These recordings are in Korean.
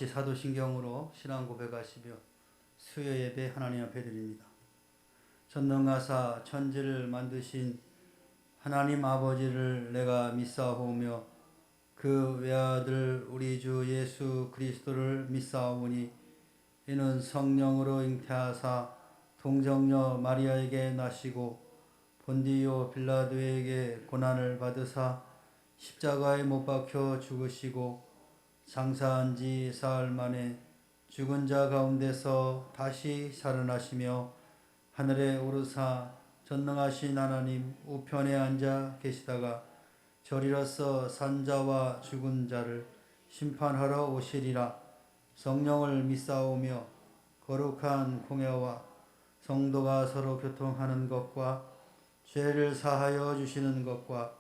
같이 사도신경으로 신앙 고백하시며 수요 예배 하나님 앞에 드립니다. 전능하사 천지를 만드신 하나님 아버지를 내가 믿사오며 그 외아들 우리 주 예수 그리스도를 믿사오니 이는 성령으로 잉태하사 동정녀 마리아에게 나시고 본디오 빌라도에게 고난을 받으사 십자가에 못 박혀 죽으시고 장사한 지 사흘 만에 죽은 자 가운데서 다시 살아나시며 하늘에 오르사 전능하신 하나님 우편에 앉아 계시다가 저리로서 산자와 죽은 자를 심판하러 오시리라. 성령을 믿사오며 거룩한 공예와 성도가 서로 교통하는 것과 죄를 사하여 주시는 것과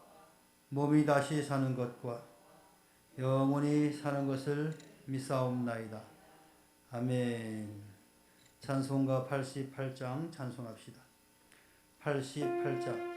몸이 다시 사는 것과 영원히 사는 것을 믿사옵나이다. 아멘. 찬송가 88장 찬송합시다. 88장.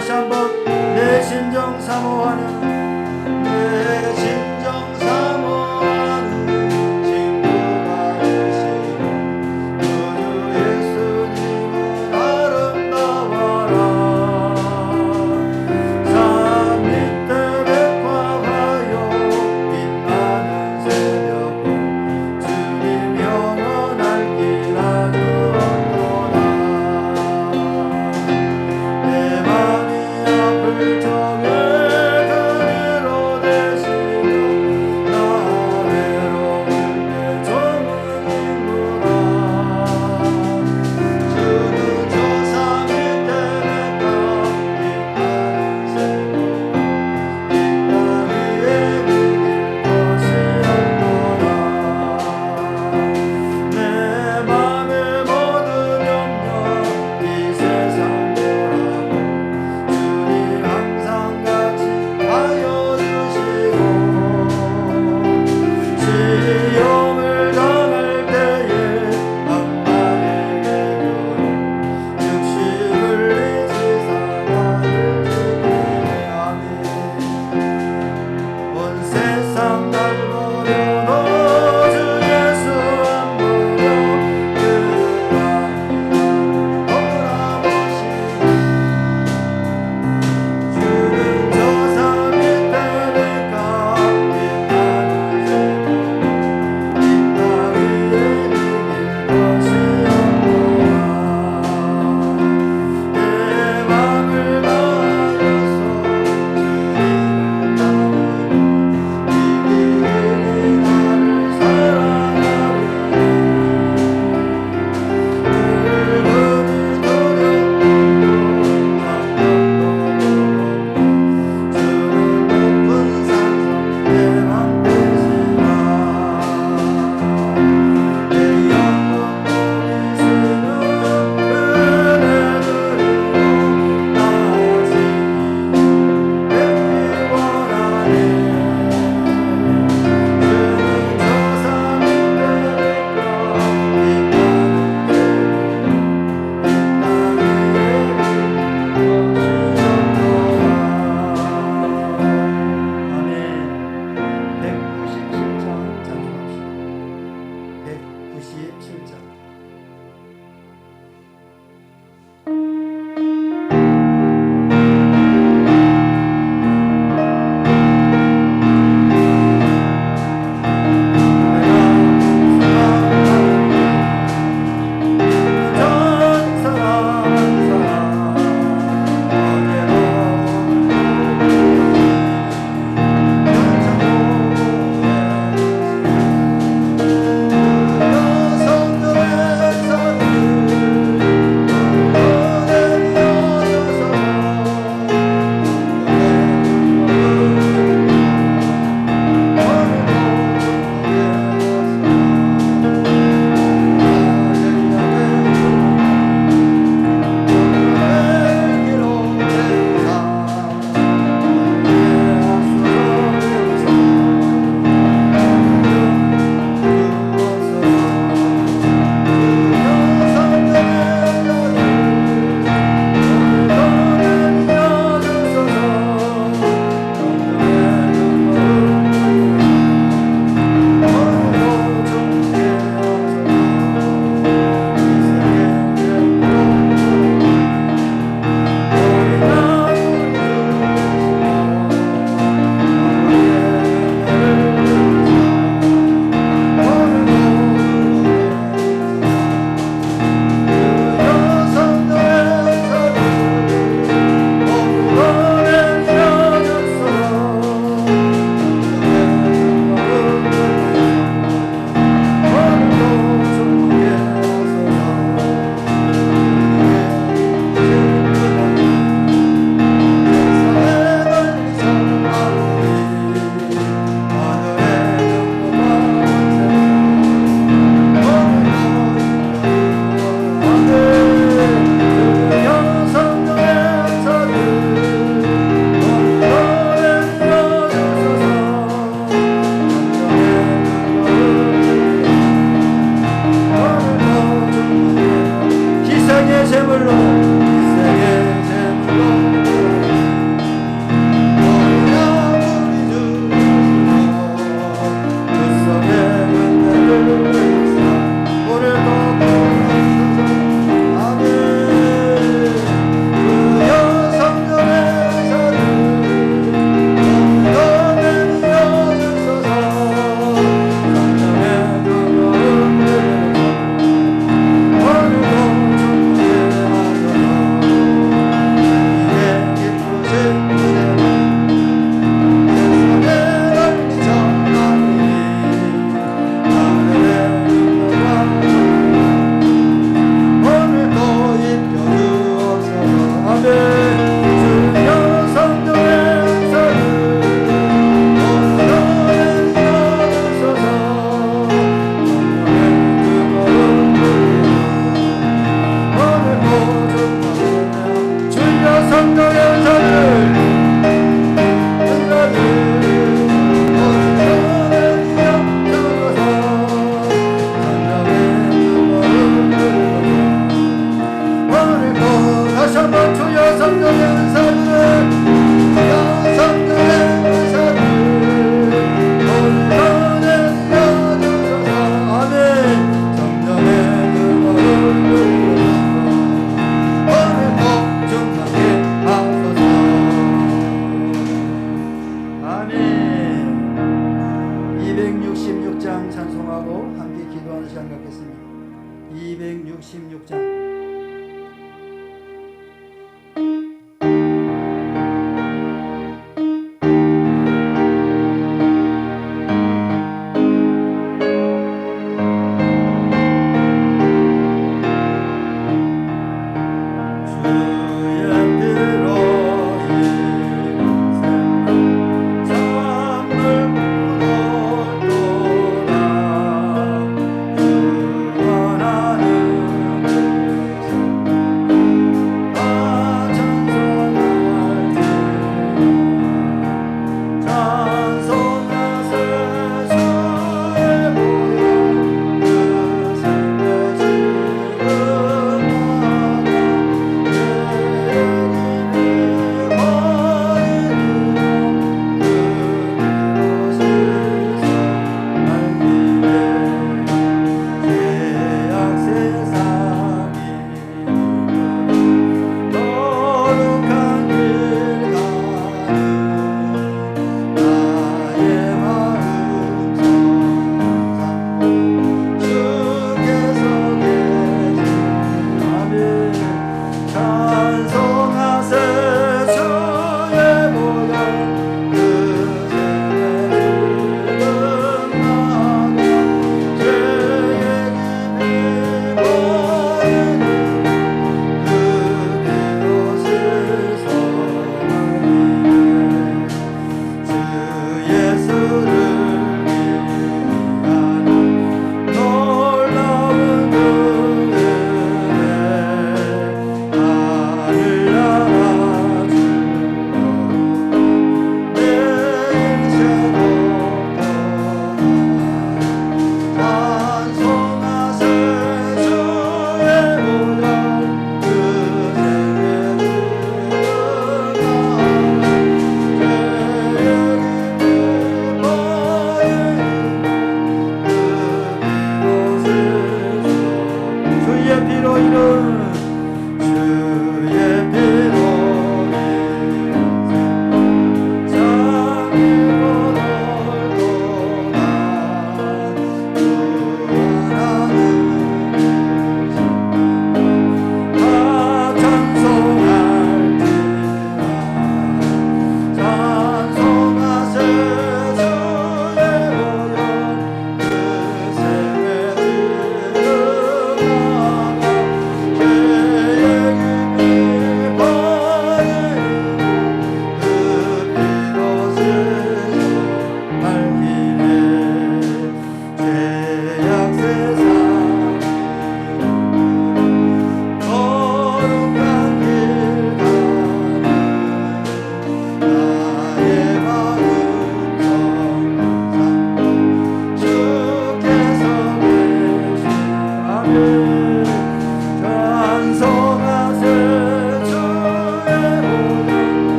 다시 한번 내 진정 사모하는 내 진정 사모하는 친구가 되시고 주 예수님은 아름다워라. 산 밑에 백화하여 빛나는 새벽 주님 영원할 길 아주었도다. 내 맘이 아플 적에 그리로 되시고 찬송하고 함께 기도하는 시간 갖겠습니다. 266장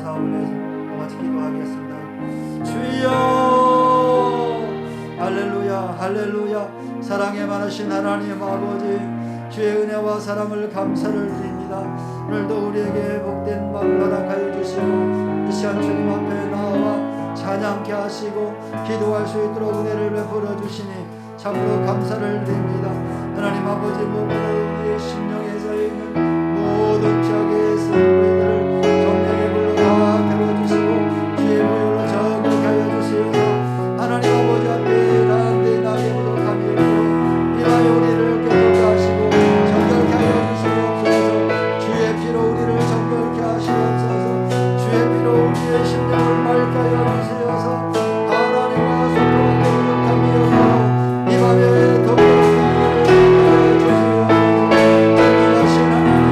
사업을 위해서 같이 기도하겠습니다. 주여 할렐루야 할렐루야. 사랑에 많으신 하나님 아버지, 주의 은혜와 사랑을 감사를 드립니다. 기도합니다. 오늘도 우리에게 복된 마음을 허락하여 주시고 이 시간 주님 앞에 나와 찬양케 하시고 기도할 수 있도록 은혜를 베풀어 주시니 참으로 감사를 드립니다. 하나님 아버지 무엇보다 우리의 심령에서 있는 모든 지역에서 우리들을 정령의 불로 다 태워주시고 주의 보혈로 정결케 하여 주시옵소서. 하나님 아버지 앞에 가운데 나의 부족함이 없고 이와여 우리를 깨끗게 하시고 정결케 하여 주시옵소서. 주의 피로 우리를 정결케 하시옵소서. 주의 피로 우리의 심령을 맑게 하여 주시옵소서. 하나님과 소통하는 부족함이 없고 이 밤에 더불어 우리를 하여 주시옵소서. 전능하신 하나님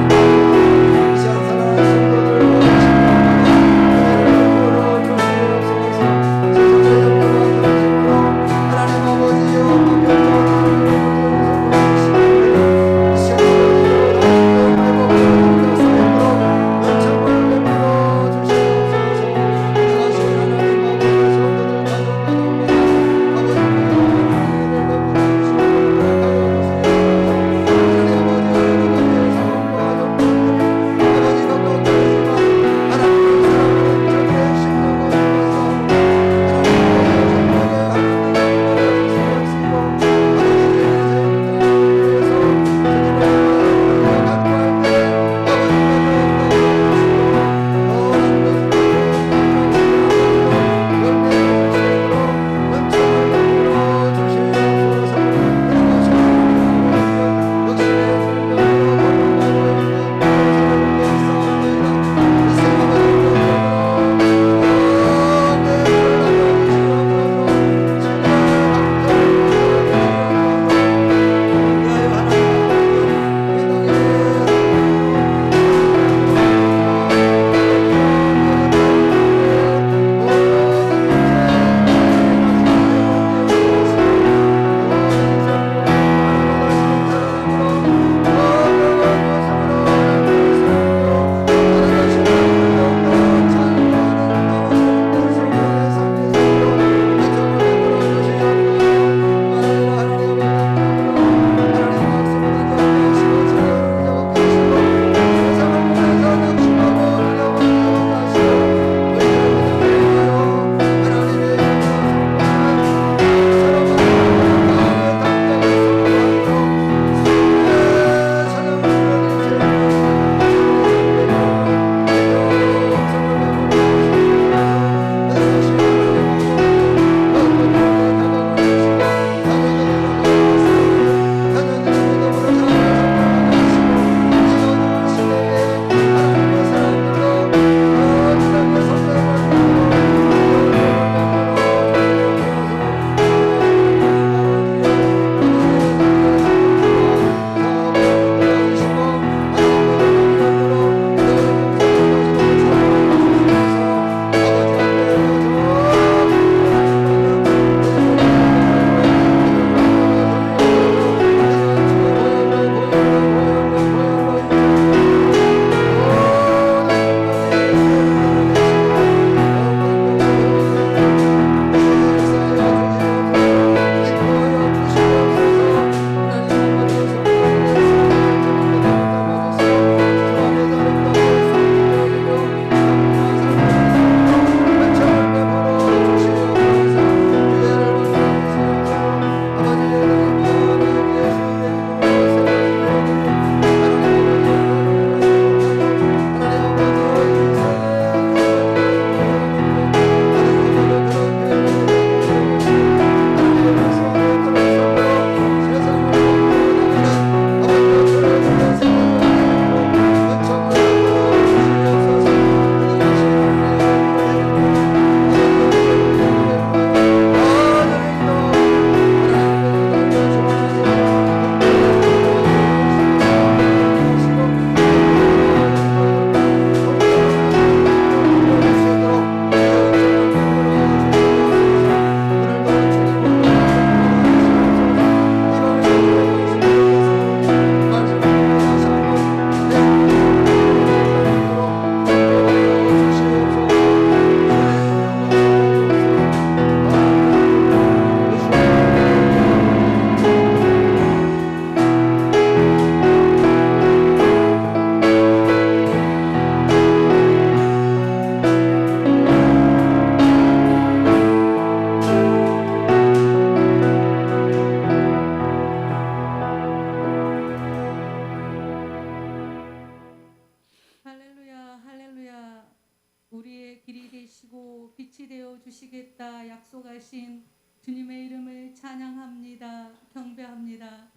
빛으로 빛이 되어 주시겠다 약속하신 주님의 이름을 찬양합니다. 경배합니다.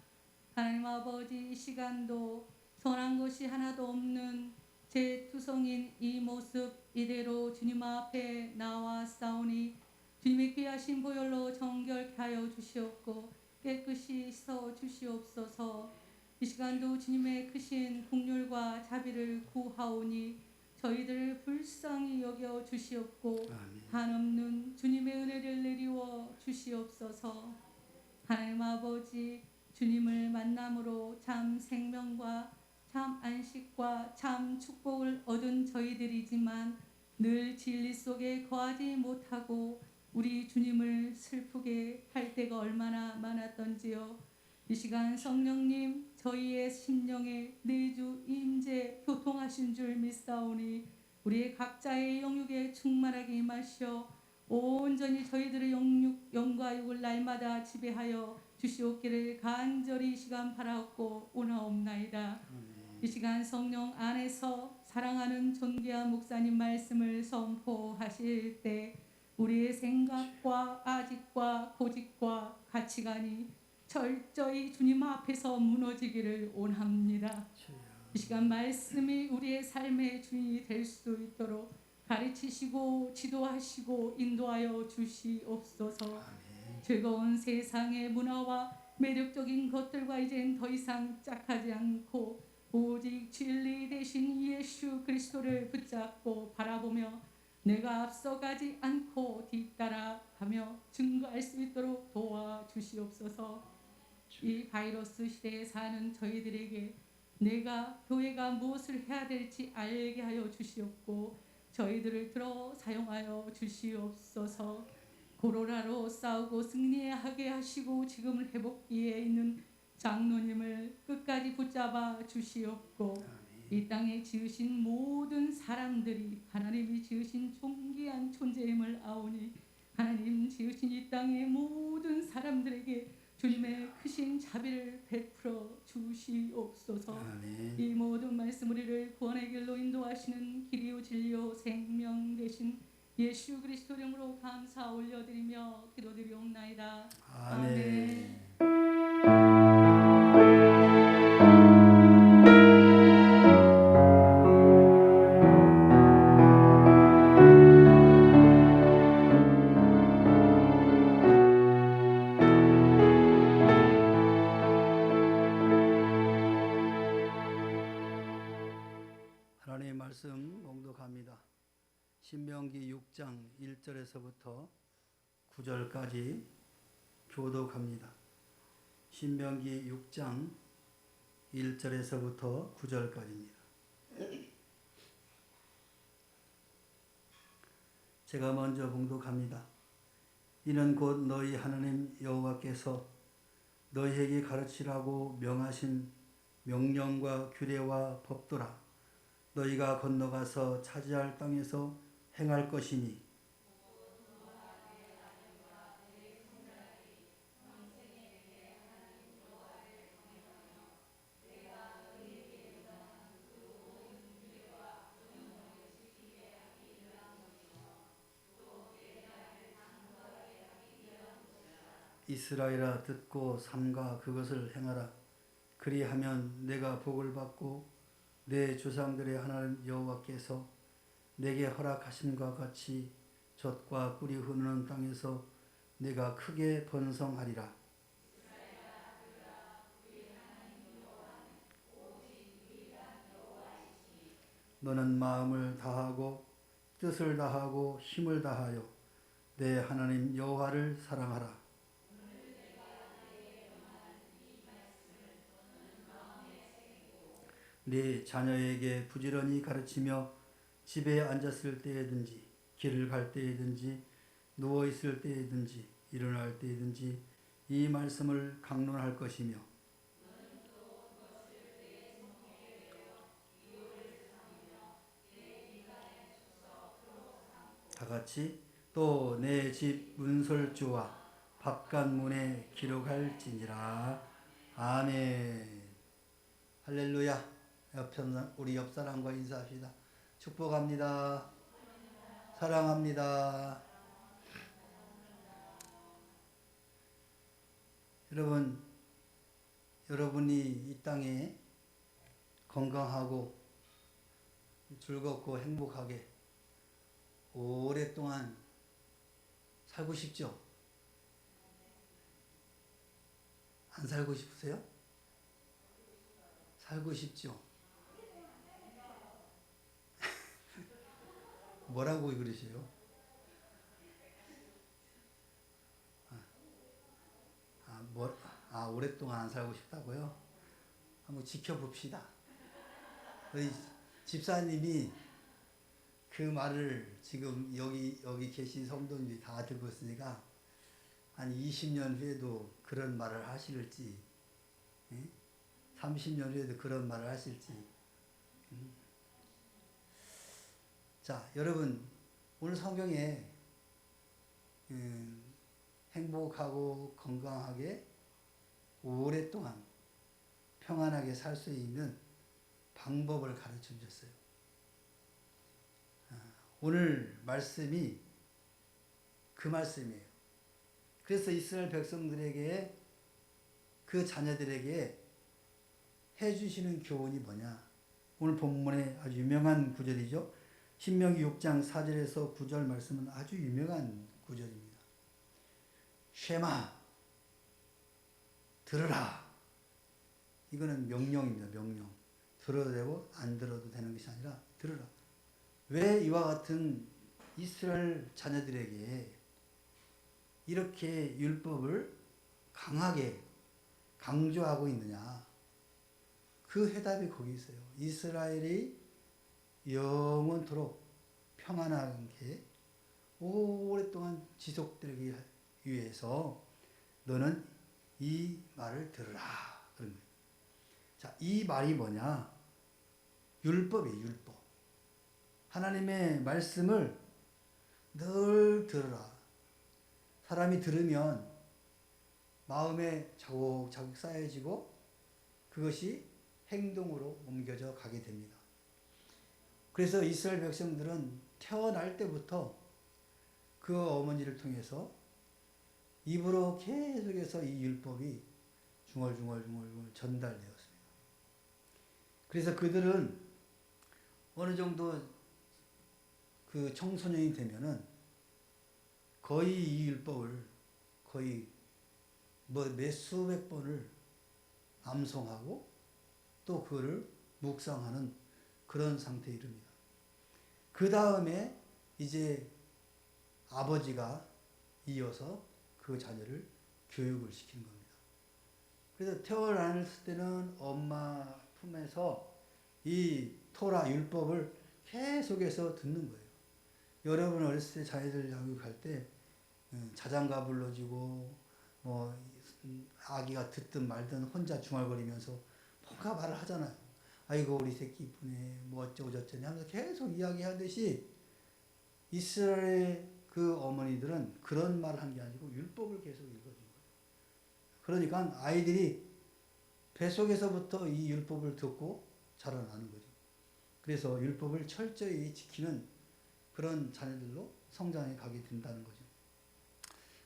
하나님 아버지, 이 시간도 선한 것이 하나도 없는 제 투성인 이 모습 이대로 주님 앞에 나와 싸우니 주님의 귀하신 보혈로 정결케 하여 주시옵고 깨끗이 씻어 주시옵소서. 이 시간도 주님의 크신 긍휼과 자비를 구하오니 저희들을 불쌍히 여겨 주시옵고 아멘. 한없는 주님의 은혜를 내리워 주시옵소서. 하나님 아버지, 주님을 만남으로 참 생명과 참 안식과 참 축복을 얻은 저희들이지만 늘 진리 속에 거하지 못하고 우리 주님을 슬프게 할 때가 얼마나 많았던지요. 이 시간 성령님 저희의 심령에 내주 임재 교통하신 줄 믿사오니 우리의 각자의 영육에 충만하게 임하시어 온전히 저희들의 영과 육을 날마다 지배하여 주시옵기를 간절히 이 시간 바라옵고 오나옵나이다. 이 시간 성령 안에서 사랑하는 존귀한 목사님 말씀을 선포하실 때 우리의 생각과 아직과 고집과 가치관이 철저히 주님 앞에서 무너지기를 원합니다. 이 시간 말씀이 우리의 삶의 주인이 될 수 있도록 가르치시고 지도하시고 인도하여 주시옵소서. 즐거운 세상의 문화와 매력적인 것들과 이젠 더 이상 짝하지 않고 오직 진리 대신 예수 그리스도를 붙잡고 바라보며 내가 앞서가지 않고 뒤따라가며 증거할 수 있도록 도와주시옵소서. 이 바이러스 시대에 사는 저희들에게 내가 교회가 무엇을 해야 될지 알게 하여 주시옵고 저희들을 들어 사용하여 주시옵소서. 코로나로 싸우고 승리하게 하시고 지금은 회복기에 있는 장로님을 끝까지 붙잡아 주시옵고 이 땅에 지으신 모든 사람들이 하나님이 지으신 존귀한 존재임을 아오니 하나님 지으신 이 땅의 모든 사람들에게 주님의 크신 자비를 베풀어 주시옵소서. 아멘. 이 모든 말씀 우리를 구원의 길로 인도하시는 길이요 진리요 생명 되신 예수 그리스도 이름으로 감사 올려드리며 기도드리옵나이다. 아멘. 하나님의 말씀 봉독합니다. 신명기 6장 1절에서부터 9절까지 교독합니다. 신명기 6장 1절에서부터 9절까지입니다. 제가 먼저 봉독합니다. 이는 곧 너희 하나님 여호와께서 너희에게 가르치라고 명하신 명령과 규례와 법도라. 너희가 건너가서 차지할 땅에서 행할 것이니 이스라엘아 듣고 삼가 그것을 행하라. 그리하면 내가 복을 받고 내 조상들의 하나님 여호와께서 내게 허락하심과 같이 젖과 꿀이 흐르는 땅에서 내가 크게 번성하리라. 너는 마음을 다하고 뜻을 다하고 힘을 다하여 내 하나님 여호와를 사랑하라. 네 자녀에게 부지런히 가르치며 집에 앉았을 때에든지 길을 갈 때에든지 누워 있을 때에든지 일어날 때에든지 이 말씀을 강론할 것이며 다같이 또 내 집 문설주와 바깥문에 기록할지니라. 아멘. 할렐루야. 우리 옆사람과 인사합시다. 축복합니다. 사랑합니다. 여러분이 이 땅에 건강하고 즐겁고 행복하게 오랫동안 살고 싶죠? 안 살고 싶으세요? 살고 싶죠? 뭐라고 그러세요? 오랫동안 안 살고 싶다고요? 한번 지켜봅시다. 우리 집사님이 그 말을 지금 여기 계신 성도님이 다 듣고 있으니까 한 20년 후에도 그런 말을 하실지, 30년 후에도 그런 말을 하실지. 자, 여러분, 오늘 성경에 행복하고 건강하게 오랫동안 평안하게 살 수 있는 방법을 가르쳐 주셨어요. 오늘 말씀이 그 말씀이에요. 그래서 이스라엘 백성들에게, 그 자녀들에게 해주시는 교훈이 뭐냐? 오늘 본문에 아주 유명한 구절이죠. 신명기 6장 4절에서 9절 말씀은 아주 유명한 구절입니다. 쉐마, 들으라. 이거는 명령입니다. 명령. 들어도 되고 안 들어도 되는 것이 아니라 들으라. 왜 이와 같은 이스라엘 자녀들에게 이렇게 율법을 강하게 강조하고 있느냐? 그 해답이 거기 있어요. 이스라엘이 영원토록 평안하게 오랫동안 지속되기 위해서 너는 이 말을 들으라. 그런 거예요. 자, 이 말이 뭐냐? 율법이에요, 율법. 하나님의 말씀을 늘 들으라. 사람이 들으면 마음에 자국자국 쌓여지고 그것이 행동으로 옮겨져 가게 됩니다. 그래서 이스라엘 백성들은 태어날 때부터 그 어머니를 통해서 입으로 계속해서 이 율법이 중얼중얼 전달되었습니다. 그래서 그들은 어느 정도 그 청소년이 되면은 거의 이 율법을 거의 몇 수백 번을 암송하고 또 그를 묵상하는 그런 상태에 이릅니다. 그 다음에 이제 아버지가 이어서 그 자녀를 교육을 시키는 겁니다. 그래서 태어났을 때는 엄마 품에서 이 토라 율법을 계속해서 듣는 거예요. 여러분 어렸을 때 자녀들 양육할 때 자장가 불러주고 뭐 아기가 듣든 말든 혼자 중얼거리면서 뭔가 말을 하잖아요. 아이고 우리 새끼 이쁘네 뭐 어쩌고 저쩌니 하면서 계속 이야기하듯이 이스라엘의 그 어머니들은 그런 말을 한 게 아니고 율법을 계속 읽어준 거예요. 그러니까 아이들이 뱃속에서부터 이 율법을 듣고 자라나는 거죠. 그래서 율법을 철저히 지키는 그런 자녀들로 성장해 가게 된다는 거죠.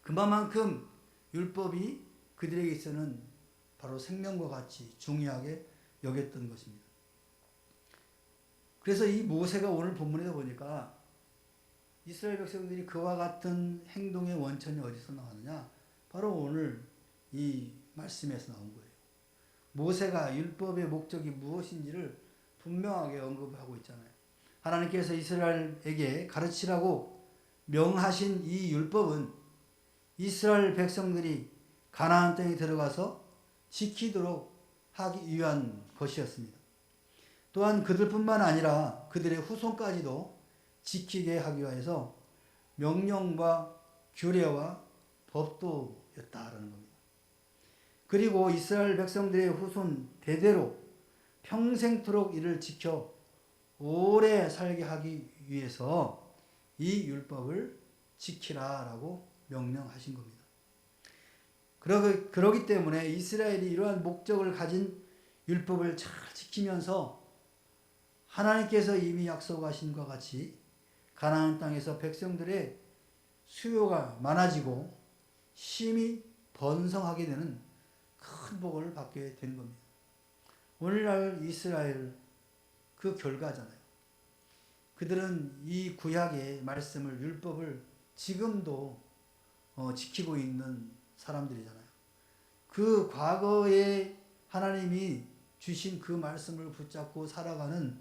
그만큼 율법이 그들에게 있어서는 바로 생명과 같이 중요하게 여겼던 것입니다. 그래서 이 모세가 오늘 본문에서 보니까 이스라엘 백성들이 그와 같은 행동의 원천이 어디서 나왔느냐? 바로 오늘 이 말씀에서 나온 거예요. 모세가 율법의 목적이 무엇인지를 분명하게 언급하고 있잖아요. 하나님께서 이스라엘에게 가르치라고 명하신 이 율법은 이스라엘 백성들이 가나안 땅에 들어가서 지키도록 하기 위한 것이었습니다. 또한 그들뿐만 아니라 그들의 후손까지도 지키게 하기 위해서 명령과 규례와 법도였다라는 겁니다. 그리고 이스라엘 백성들의 후손 대대로 평생토록 이를 지켜 오래 살게 하기 위해서 이 율법을 지키라라고 명령하신 겁니다. 그러기 때문에 이스라엘이 이러한 목적을 가진 율법을 잘 지키면서 하나님께서 이미 약속하신 것 같이 가나안 땅에서 백성들의 수요가 많아지고 심히 번성하게 되는 큰 복을 받게 된 겁니다. 오늘날 이스라엘 그 결과잖아요. 그들은 이 구약의 말씀을, 율법을 지금도 지키고 있는 사람들이잖아요. 그 과거에 하나님이 주신 그 말씀을 붙잡고 살아가는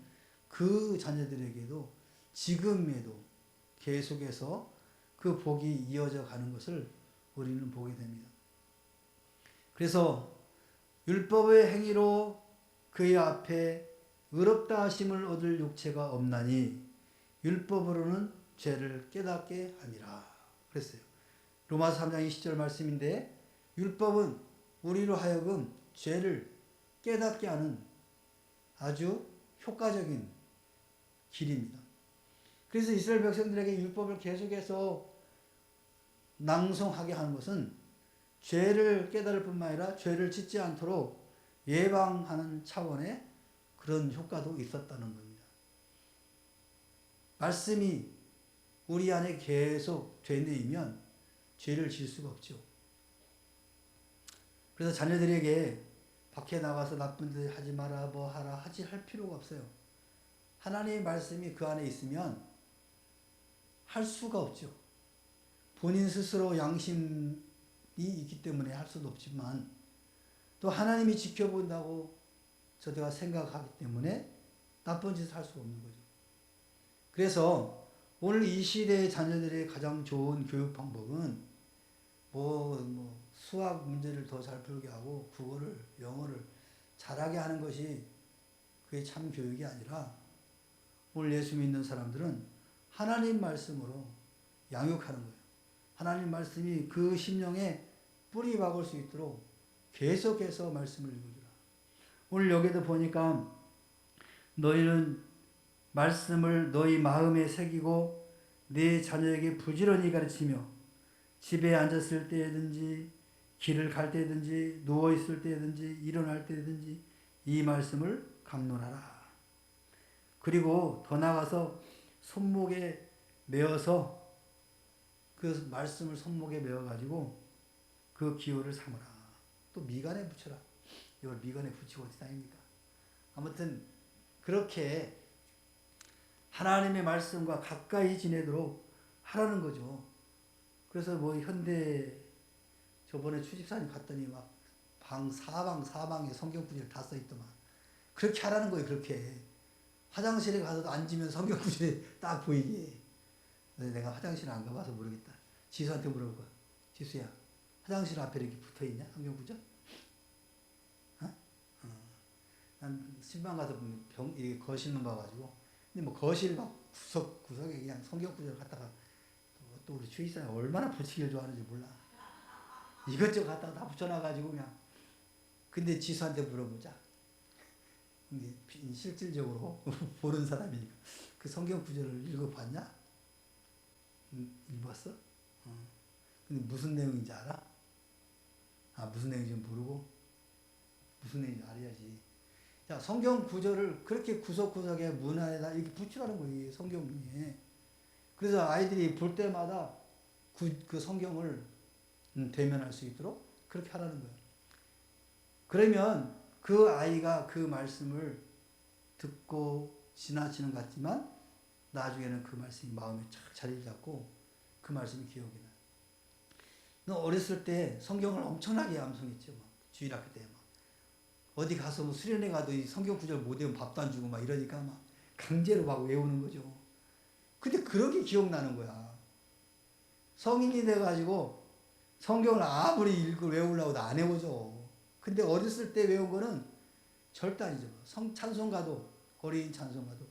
그 자녀들에게도 지금에도 계속해서 그 복이 이어져 가는 것을 우리는 보게 됩니다. 그래서 율법의 행위로 그의 앞에 의롭다 하심을 얻을 육체가 없나니 율법으로는 죄를 깨닫게 함이라 그랬어요. 로마서 3장 20절 말씀인데, 율법은 우리로 하여금 죄를 깨닫게 하는 아주 효과적인 길입니다. 그래서 이스라엘 백성들에게 율법을 계속해서 낭송하게 하는 것은 죄를 깨달을 뿐만 아니라 죄를 짓지 않도록 예방하는 차원의 그런 효과도 있었다는 겁니다. 말씀이 우리 안에 계속 되뇌이면 죄를 지을 수가 없죠. 그래서 자녀들에게 밖에 나가서 나쁜 짓 하지 마라, 뭐 하라 할 필요가 없어요. 하나님의 말씀이 그 안에 있으면 할 수가 없죠. 본인 스스로 양심이 있기 때문에 할 수도 없지만, 또 하나님이 지켜본다고 저희가 생각하기 때문에 나쁜 짓을 할 수가 없는 거죠. 그래서 오늘 이 시대의 자녀들의 가장 좋은 교육 방법은 수학 문제를 더 잘 풀게 하고 국어를, 영어를 잘하게 하는 것이 그게 참 교육이 아니라, 오늘 예수 믿는 사람들은 하나님 말씀으로 양육하는 거예요. 하나님 말씀이 그 심령에 뿌리 박을 수 있도록 계속해서 말씀을 읽어주라. 오늘 여기도 보니까 너희는 말씀을 너희 마음에 새기고 네 자녀에게 부지런히 가르치며 집에 앉았을 때든지 길을 갈 때든지 누워있을 때든지 일어날 때든지 이 말씀을 강론하라. 그리고 더 나아가서 손목에 메어서 그 말씀을 손목에 메어가지고 그 기호를 삼으라. 또 미간에 붙여라. 이걸 미간에 붙이고 어디 다닙니까? 아무튼 그렇게 하나님의 말씀과 가까이 지내도록 하라는 거죠. 그래서 현대 저번에 추집사님 갔더니 막 사방에 성경 구절 다 써있더만. 그렇게 하라는 거예요. 그렇게 화장실에 가서도 앉으면 성경 구절이 딱 보이게. 내가 화장실 안 가봐서 모르겠다. 지수한테 물어볼 거야. 지수야, 화장실 앞에 이렇게 붙어있냐? 성경 구절? 난 신방 가서 이렇게 거실만 봐가지고, 근데 거실 막 구석구석에 그냥 성경 구절 갖다가 또 우리 주의사님 얼마나 붙이기를 좋아하는지 몰라. 이것저것 갖다가 다 붙여놔가지고 그냥. 근데 지수한테 물어보자. 근데 실질적으로 보는 사람이니까 그 성경 구절을 읽어봤냐? 읽었어? 근데 무슨 내용인지 알아? 무슨 내용인지 모르고 무슨 내용인지 알아야지. 자, 성경 구절을 그렇게 구석구석에 문 안에다 이렇게 붙이라는 거예요. 성경문에. 그래서 아이들이 볼 때마다 그 성경을 대면할 수 있도록 그렇게 하라는 거예요. 그러면 그 아이가 그 말씀을 듣고 지나치는 것 같지만 나중에는 그 말씀이 마음에 착 자리를 잡고 그 말씀이 기억이 나요. 너 어렸을 때 성경을 엄청나게 암송했죠. 주일학교 때 어디 가서 수련회 가도 이 성경 구절 못 외우면 밥도 안 주고 막 이러니까 막 강제로 막 외우는 거죠. 근데 그렇게 기억나는 거야. 성인이 돼가지고 성경을 아무리 외우려고도 안 외우죠. 근데 어렸을 때 외운 거는 절대 아니죠. 찬송가도, 어린 찬송가도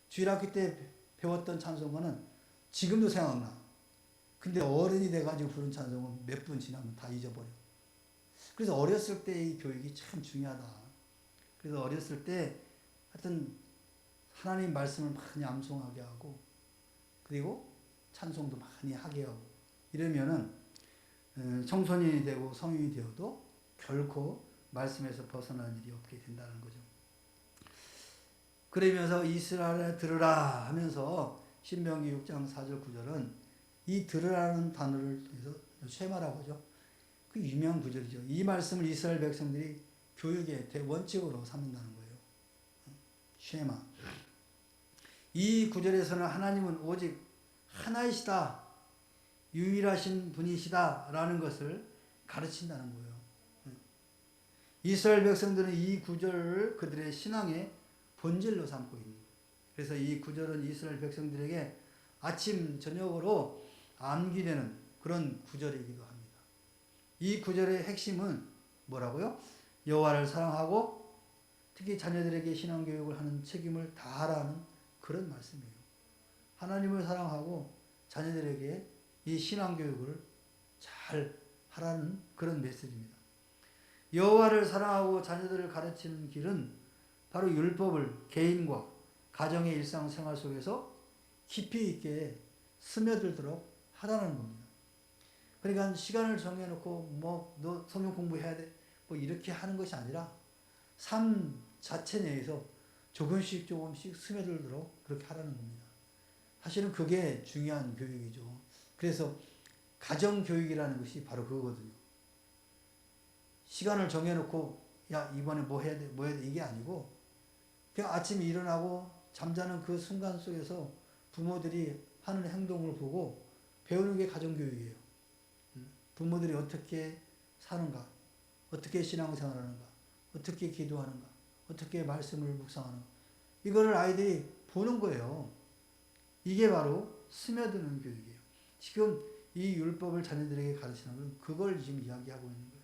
주일학교 때 배웠던 찬송가는 지금도 생각나. 근데 어른이 돼가지고 부른 찬송은 몇 분 지나면 다 잊어버려. 그래서 어렸을 때의 교육이 참 중요하다. 그래서 어렸을 때 하여튼 하나님 말씀을 많이 암송하게 하고, 그리고 찬송도 많이 하게 하고, 이러면은 청소년이 되고 성인이 되어도 결코 말씀에서 벗어나는 일이 없게 된다는 거죠. 그러면서 이스라엘아 들으라 하면서 신명기 6장 4절 9절은 이 들으라는 단어를 통해서 쉐마라고 하죠. 그 유명한 구절이죠. 이 말씀을 이스라엘 백성들이 교육의 대원칙으로 삼는다는 거예요. 쉐마. 이 구절에서는 하나님은 오직 하나이시다, 유일하신 분이시다 라는 것을 가르친다는 거예요. 이스라엘 백성들은 이 구절을 그들의 신앙의 본질로 삼고 있는 거예요. 그래서 이 구절은 이스라엘 백성들에게 아침 저녁으로 암기되는 그런 구절이기도 합니다. 이 구절의 핵심은 뭐라고요? 여호와를 사랑하고 특히 자녀들에게 신앙교육을 하는 책임을 다하라는 그런 말씀이에요. 하나님을 사랑하고 자녀들에게 이 신앙교육을 잘 하라는 그런 메시지입니다. 여호와를 사랑하고 자녀들을 가르치는 길은 바로 율법을 개인과 가정의 일상생활 속에서 깊이 있게 스며들도록 하라는 겁니다. 그러니까 시간을 정해놓고 너 성경 공부해야 돼 이렇게 하는 것이 아니라 삶 자체 내에서 조금씩 스며들도록 그렇게 하라는 겁니다. 사실은 그게 중요한 교육이죠. 그래서 가정교육이라는 것이 바로 그거거든요. 시간을 정해놓고 야 이번에 뭐 해야 돼 이게 아니고 그냥 아침에 일어나고 잠자는 그 순간 속에서 부모들이 하는 행동을 보고 배우는 게 가정교육이에요. 부모들이 어떻게 사는가, 어떻게 신앙생활하는가, 어떻게 기도하는가, 어떻게 말씀을 묵상하는가, 이거를 아이들이 보는 거예요. 이게 바로 스며드는 교육이에요. 지금 이 율법을 자녀들에게 가르치는 건 그걸 지금 이야기하고 있는 거예요.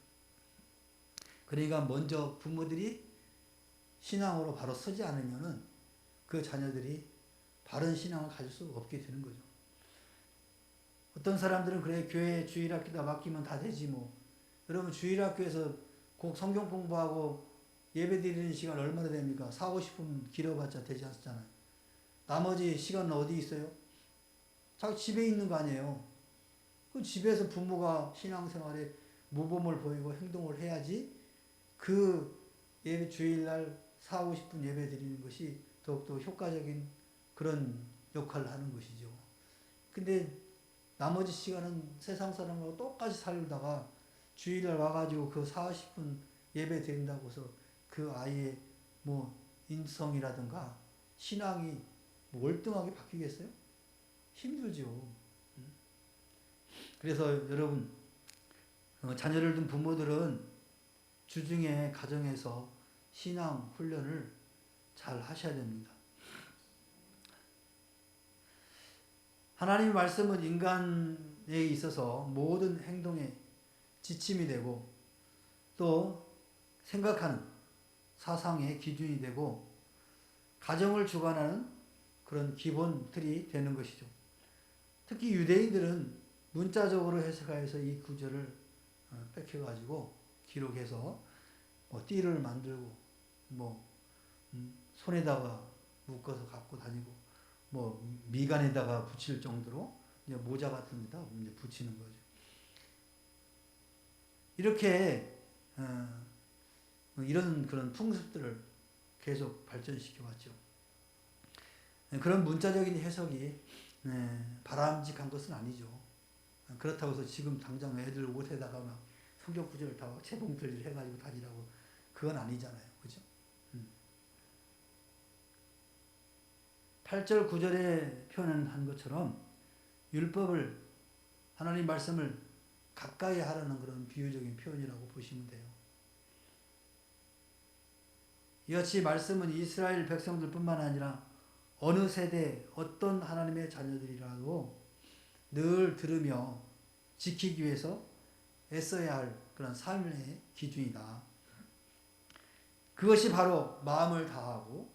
그러니까 먼저 부모들이 신앙으로 바로 서지 않으면은 그 자녀들이 바른 신앙을 가질 수 없게 되는 거죠. 어떤 사람들은 그래 교회 주일학교다 맡기면 다 되지 뭐. 여러분 주일학교에서 꼭 성경 공부하고 예배 드리는 시간 얼마나 됩니까? 4, 50분 길어봤자 되지 않잖아요. 나머지 시간은 어디 있어요? 자기 집에 있는 거 아니에요. 그 집에서 부모가 신앙생활에 모범을 보이고 행동을 해야지 그 예배 주일날 4, 50분 예배 드리는 것이 더욱더 효과적인 그런 역할을 하는 것이죠. 근데 나머지 시간은 세상 사람하고 똑같이 살다가 주일날 와가지고 그 40분 예배 드린다고 해서 그 아이의 인성이라든가 신앙이 월등하게 바뀌겠어요? 힘들죠. 그래서 여러분 자녀를 둔 부모들은 주중에 가정에서 신앙 훈련을 잘 하셔야 됩니다. 하나님의 말씀은 인간에 있어서 모든 행동의 지침이 되고 또 생각하는 사상의 기준이 되고 가정을 주관하는 그런 기본 틀이 되는 것이죠. 특히 유대인들은 문자적으로 해석해서 이 구절을 뺏겨가지고 기록해서 띠를 만들고 손에다가 묶어서 갖고 다니고 미간에다가 붙일 정도로 이제 모자 같은 데다 이제 붙이는 거죠. 이렇게 이런 그런 풍습들을 계속 발전시켜 왔죠. 그런 문자적인 해석이 바람직한 것은 아니죠. 그렇다고 해서 지금 당장 애들 옷에다가 막 성경 구절을 다 재봉틀 해가지고 다니라고 그건 아니잖아요. 그죠? 8절 9절에 표현한 것처럼 율법을 하나님 말씀을 가까이 하라는 그런 비유적인 표현이라고 보시면 돼요. 이같이 말씀은 이스라엘 백성들뿐만 아니라 어느 세대 어떤 하나님의 자녀들이라도 늘 들으며 지키기 위해서 애써야 할 그런 삶의 기준이다. 그것이 바로 마음을 다하고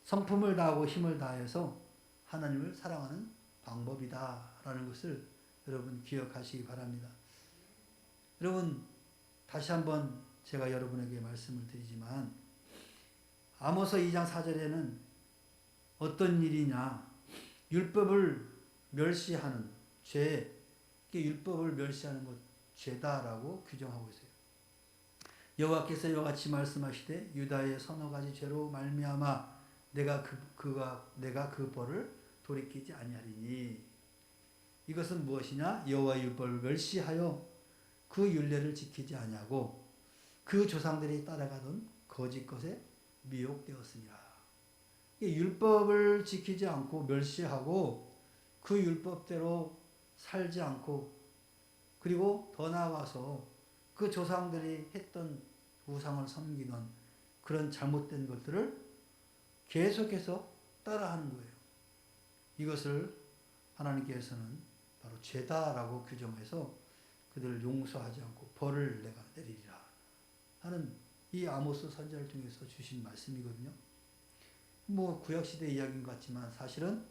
성품을 다하고 힘을 다해서 하나님을 사랑하는 방법이다라는 것을 여러분 기억하시기 바랍니다. 여러분 다시 한번 제가 여러분에게 말씀을 드리지만 아모스 2장 4절에는 어떤 일이냐 율법을 멸시하는 죄, 율법을 멸시하는 것 죄다라고 규정하고 있어요. 여호와께서 이와 같이 말씀하시되 유다의 서너 가지 죄로 말미암아 내가 그 벌을 돌이키지 아니하리니. 이것은 무엇이냐? 여호와의 율법을 멸시하여 그 율례를 지키지 아니하고 그 조상들이 따라가던 거짓 것에 미혹되었으니라. 율법을 지키지 않고 멸시하고 그 율법대로 살지 않고, 그리고 더 나아가서 그 조상들이 했던 우상을 섬기던 그런 잘못된 것들을 계속해서 따라하는 거예요. 이것을 하나님께서는 바로 죄다라고 규정해서 그들을 용서하지 않고 벌을 내가 내리리라 하는 이 아모스 선지자를 통해서 주신 말씀이거든요. 구약시대 이야기인 것 같지만 사실은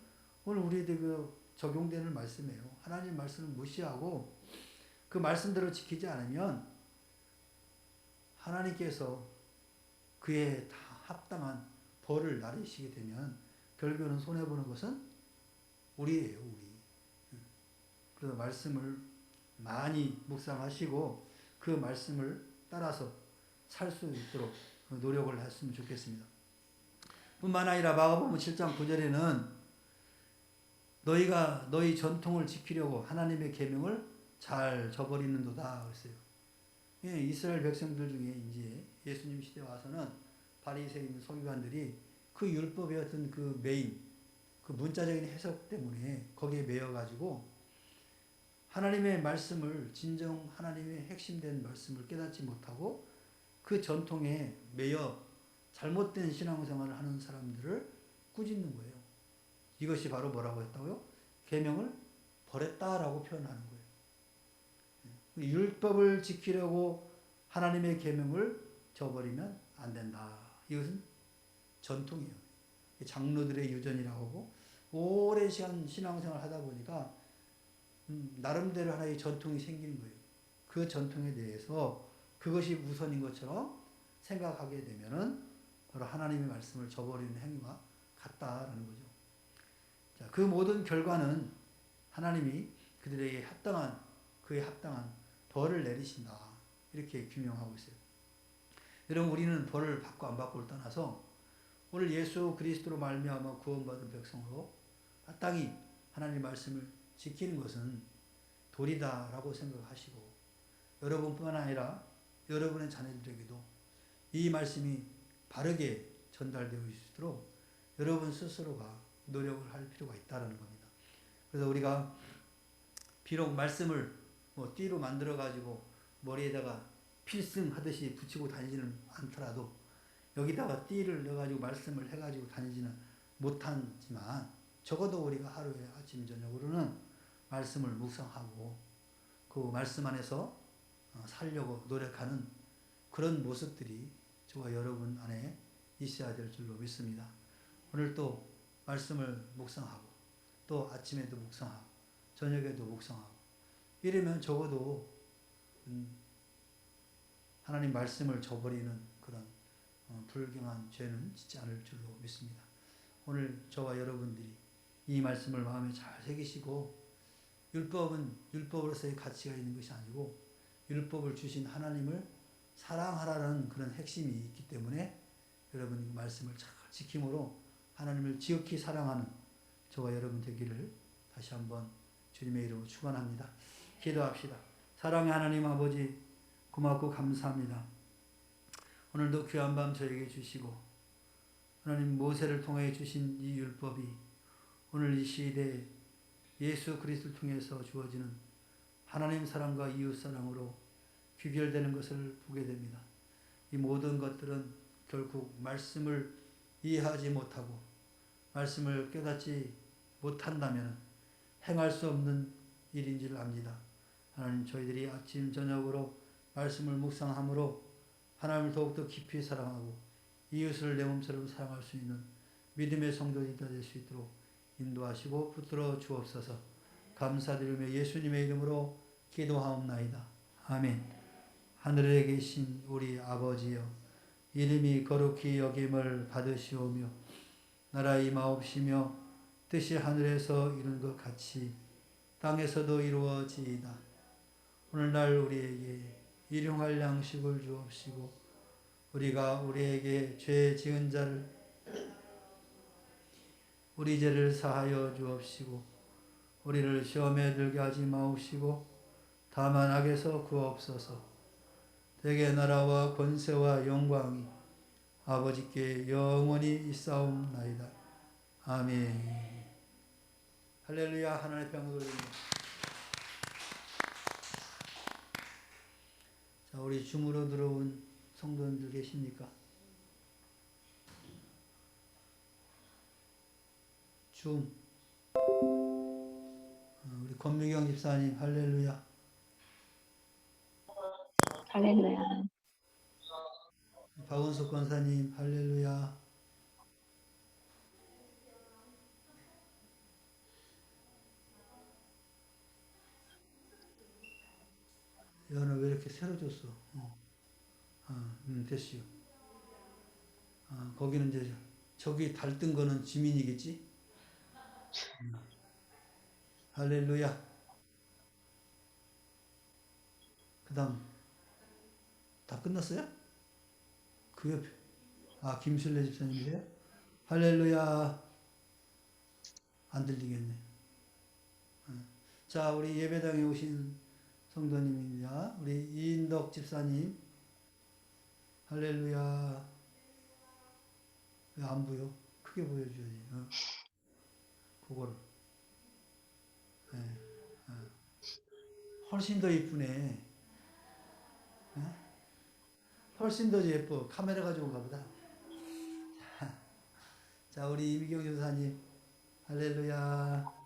오늘 우리에게 적용되는 말씀이에요. 하나님 말씀을 무시하고 그 말씀대로 지키지 않으면 하나님께서 그에 다 합당한 벌을 나르시게 되면 결국은 손해보는 것은 우리예요, 우리. 그래서 말씀을 많이 묵상하시고 그 말씀을 따라서 살 수 있도록 노력을 했으면 좋겠습니다. 뿐만 아니라 마가복음 7장 9절에는 너희가 너희 전통을 지키려고 하나님의 계명을 잘 저버리는도다 그랬어요. 예, 이스라엘 백성들 중에 이제 예수님 시대 와서는 바리새인 서기관들이 그 율법의 어떤 그 메인, 그 문자적인 해석 때문에 거기에 매여가지고 하나님의 말씀을, 진정 하나님의 핵심된 말씀을 깨닫지 못하고 그 전통에 매여 잘못된 신앙생활을 하는 사람들을 꾸짖는 거예요. 이것이 바로 뭐라고 했다고요? 계명을 버렸다라고 표현하는 거예요. 율법을 지키려고 하나님의 계명을 저버리면 안 된다. 이것은 전통이에요. 장로들의 유전이라고 하고 오랜 시간 신앙생활을 하다 보니까 나름대로 하나의 전통이 생기는 거예요. 그 전통에 대해서 그것이 우선인 것처럼 생각하게 되면은 바로 하나님의 말씀을 저버리는 행위와 같다라는 거죠. 자, 그 모든 결과는 하나님이 그들에게 그에 합당한 벌을 내리신다. 이렇게 규명하고 있어요. 여러분, 우리는 벌을 받고 안 받고를 떠나서 오늘 예수 그리스도로 말미암아 구원받은 백성으로 마땅히 하나님의 말씀을 지키는 것은 도리다라고 생각하시고, 여러분뿐만 아니라 여러분의 자녀들에게도 이 말씀이 바르게 전달되어 있도록 여러분 스스로가 노력을 할 필요가 있다는 겁니다. 그래서 우리가 비록 말씀을 띠로 만들어 가지고 머리에다가 필승하듯이 붙이고 다니지는 않더라도, 여기다가 띠를 넣어가지고 말씀을 해가지고 다니지는 못하지만 적어도 우리가 하루에 아침 저녁으로는 말씀을 묵상하고 그 말씀 안에서 살려고 노력하는 그런 모습들이 저와 여러분 안에 있어야 될 줄로 믿습니다. 오늘 또 말씀을 묵상하고 또 아침에도 묵상하고 저녁에도 묵상하고 이러면 적어도 하나님 말씀을 저버리는 그런 불경한 죄는 짓지 않을 줄로 믿습니다. 오늘 저와 여러분들이 이 말씀을 마음에 잘 새기시고, 율법은 율법으로서의 가치가 있는 것이 아니고 율법을 주신 하나님을 사랑하라는 그런 핵심이 있기 때문에 여러분 이 말씀을 잘 지킴으로 하나님을 지극히 사랑하는 저와 여러분 되기를 다시 한번 주님의 이름으로 축원합니다. 기도합시다. 사랑의 하나님 아버지, 고맙고 감사합니다. 오늘도 귀한 밤 저에게 주시고 하나님 모세를 통해 주신 이 율법이 오늘 이 시대에 예수 그리스도를 통해서 주어지는 하나님 사랑과 이웃 사랑으로 귀결되는 것을 보게 됩니다. 이 모든 것들은 결국 말씀을 이해하지 못하고 말씀을 깨닫지 못한다면 행할 수 없는 일인 줄 압니다. 하나님, 저희들이 아침 저녁으로 말씀을 묵상함으로 하나님을 더욱더 깊이 사랑하고 이웃을 내 몸처럼 사랑할 수 있는 믿음의 성도들이 될 수 있도록 인도하시고 붙들어 주옵소서. 감사드리며 예수님의 이름으로 기도하옵나이다. 아멘. 하늘에 계신 우리 아버지여, 이름이 거룩히 여김을 받으시오며 나라 임하옵시며 뜻이 하늘에서 이룬 것 같이 땅에서도 이루어지이다. 오늘날 우리에게 일용할 양식을 주옵시고 우리가 우리에게 죄 지은 자를 우리 죄를 사하여 주옵시고 우리를 시험에 들게 하지 마옵시고 다만 악에서 구하옵소서. 대개 나라와 권세와 영광이 아버지께 영원히 있사옵나이다. 아멘. 할렐루야. 하나님의 평을 돌립니다. 자, 우리 줌으로 들어온 성도님들 계십니까? 줌. 우리 권미경 집사님 할렐루야. 할렐루야. 박은숙 권사님 할렐루야. 연을 왜 이렇게 새로 줬어? 됐어요. 거기는 이제 저기 달뜬 거는 지민이겠지? 할렐루야. 그 다음 다 끝났어요? 그 옆에 김순례 집사님이세요? 할렐루야. 안 들리겠네. 자, 우리 예배당에 오신 성도님입니다. 우리 이인덕 집사님 할렐루야. 왜 안 보여? 크게 보여줘야지. 그거를. 네. 훨씬 더 이쁘네. 훨씬 더 예뻐. 카메라가 좋은가 보다. 자, 우리 이미경 교사님 할렐루야.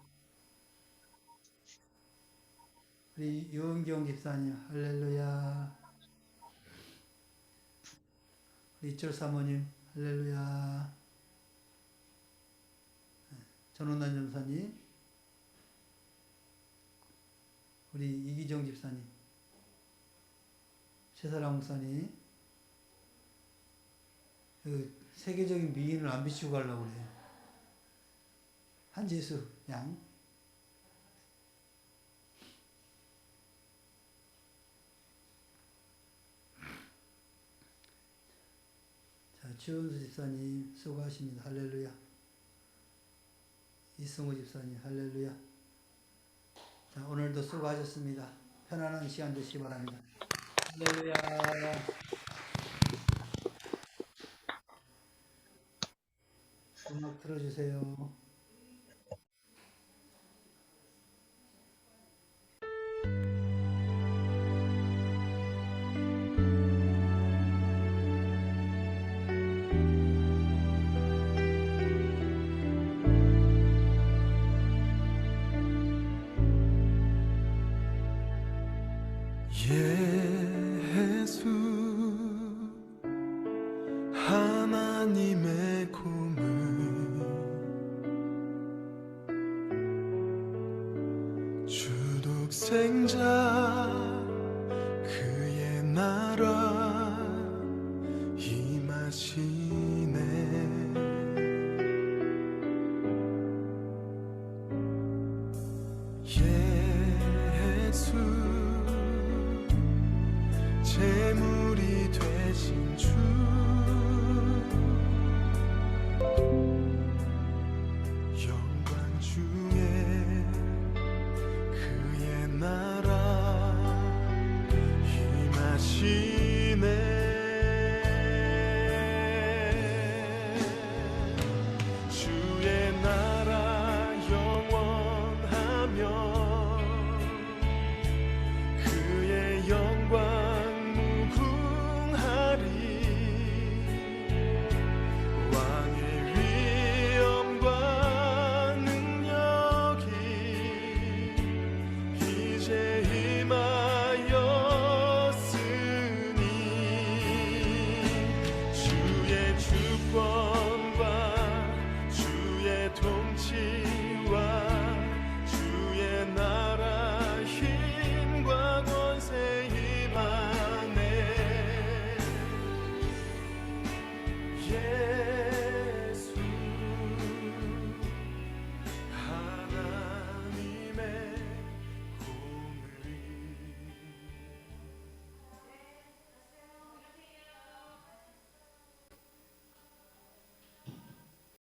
우리 유은경 집사님 할렐루야. 우리 이철 사모님 할렐루야. 전원난 전사님, 우리 이기정 집사님, 최사랑 목사님, 그 세계적인 미인을 안 비추고 가려고 그래. 한지수 양. 자, 최은수 집사님 수고하십니다. 할렐루야. 이승우 집사님 할렐루야. 자, 오늘도 수고하셨습니다. 편안한 시간 되시기 바랍니다. 할렐루야. 음악 틀어주세요. 예수 하나님의 꿈을 주독생자